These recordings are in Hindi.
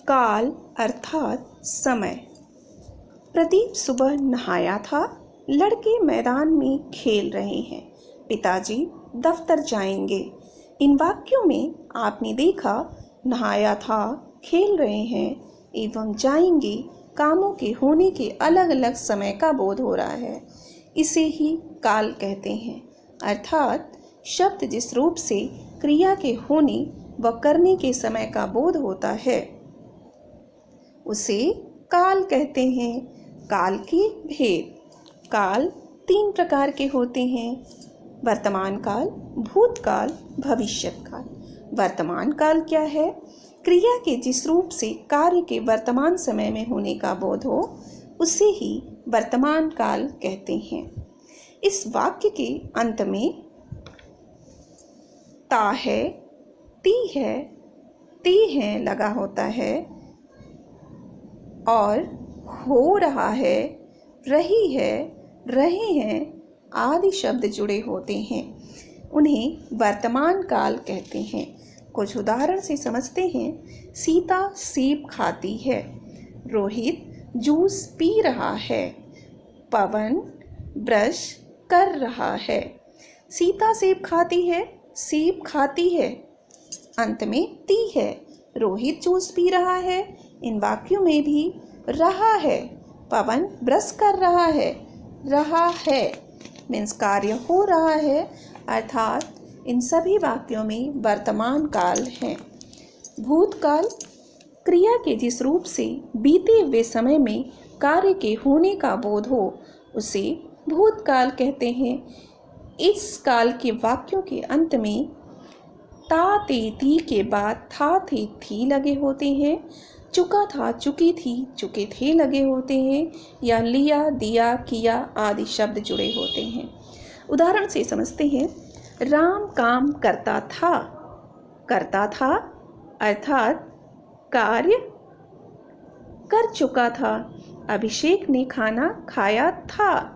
काल अर्थात समय। प्रदीप सुबह नहाया था, लड़के मैदान में खेल रहे हैं, पिताजी दफ्तर जाएंगे। इन वाक्यों में आपने देखा नहाया था, खेल रहे हैं एवं जाएंगे कामों के होने के अलग अलग समय का बोध हो रहा है। इसे ही काल कहते हैं, अर्थात शब्द जिस रूप से क्रिया के होने व करने के समय का बोध होता है उसे काल कहते हैं। काल के भेद। काल 3 प्रकार के होते हैं: वर्तमान काल, भूतकाल, भविष्यत काल। वर्तमान काल क्या है? क्रिया के जिस रूप से कार्य के वर्तमान समय में होने का बोध हो उसे ही वर्तमान काल कहते हैं। इस वाक्य के अंत में ता है, ती है, ती है लगा होता है और हो रहा है, रही है, रहे हैं आदि शब्द जुड़े होते हैं। उन्हें वर्तमान काल कहते हैं। कुछ उदाहरण से समझते हैं। सीता सेब खाती है, रोहित जूस पी रहा है, पवन ब्रश कर रहा है। सीता सेब खाती है, सेब खाती है, अंत में ती है। रोहित जूस पी रहा है, इन वाक्यों में भी रहा है। पवन ब्रश कर रहा है मीन्स कार्य हो रहा है, अर्थात इन सभी वाक्यों में वर्तमान काल है। भूतकाल क्रिया के जिस रूप से बीते हुए समय में कार्य के होने का बोध हो उसे भूतकाल कहते हैं। इस काल के वाक्यों के अंत में ता ते ती के बाद था थे थी लगे होते हैं, चुका था चुकी थी चुके थे लगे होते हैं, या लिया दिया किया आदि शब्द जुड़े होते हैं। उदाहरण से समझते हैं। राम काम करता था अर्थात कार्य कर चुका था। अभिषेक ने खाना खाया था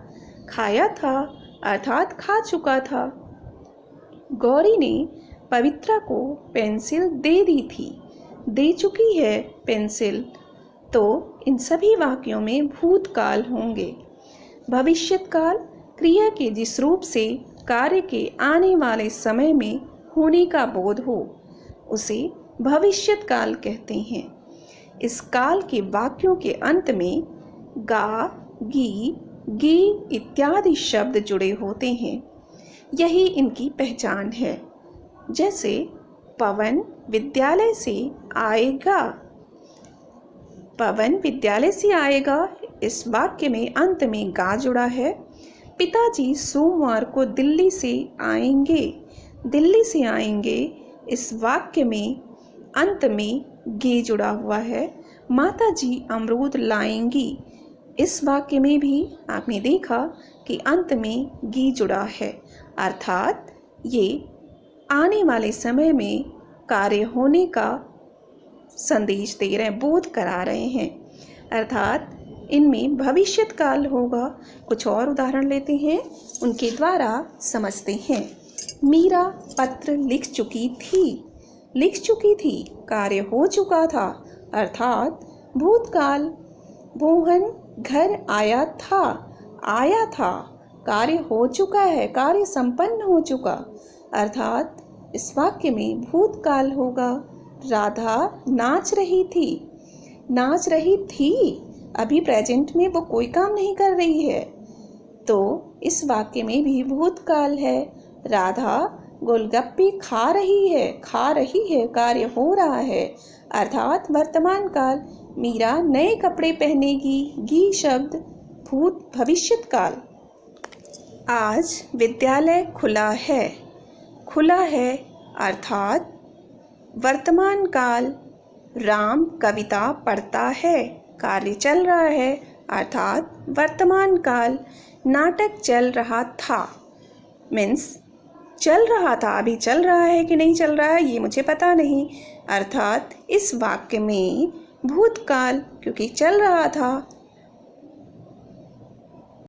अर्थात खा चुका था। गौरी ने पवित्रा को पेंसिल दे चुकी है पेंसिल। तो इन सभी वाक्यों में भूतकाल होंगे। भविष्यत काल क्रिया के जिस रूप से कार्य के आने वाले समय में होने का बोध हो उसे भविष्यत काल कहते हैं। इस काल के वाक्यों के अंत में गा, गी, गे इत्यादि शब्द जुड़े होते हैं। यही इनकी पहचान है। जैसे पवन विद्यालय से आएगा, पवन विद्यालय से आएगा इस वाक्य में अंत में गा जुड़ा है। पिताजी सोमवार को दिल्ली से आएंगे इस वाक्य में अंत में गे जुड़ा हुआ है। माताजी अमरूद लाएंगी इस वाक्य में भी आपने देखा कि अंत में गी जुड़ा है, अर्थात ये आने वाले समय में कार्य होने का संदेश दे रहे हैं, बोध करा रहे हैं, अर्थात इनमें भविष्यत काल होगा। कुछ और उदाहरण लेते हैं, उनके द्वारा समझते हैं। मीरा पत्र लिख चुकी थी कार्य हो चुका था, अर्थात भूतकाल। मोहन घर आया था कार्य हो चुका है, कार्य संपन्न हो चुका, अर्थात इस वाक्य में भूतकाल होगा। राधा नाच रही थी अभी प्रेजेंट में वो कोई काम नहीं कर रही है, तो इस वाक्य में भी भूतकाल है। राधा गोलगप्पे खा रही है कार्य हो रहा है, अर्थात वर्तमान काल। मीरा नए कपड़े पहनेगी, गी शब्द भविष्यत काल। आज विद्यालय खुला है अर्थात वर्तमान काल। राम कविता पढ़ता है, कार्य चल रहा है, अर्थात वर्तमान काल। नाटक चल रहा था मीन्स चल रहा था, अभी चल रहा है कि नहीं चल रहा है ये मुझे पता नहीं, अर्थात इस वाक्य में भूतकाल, क्योंकि चल रहा था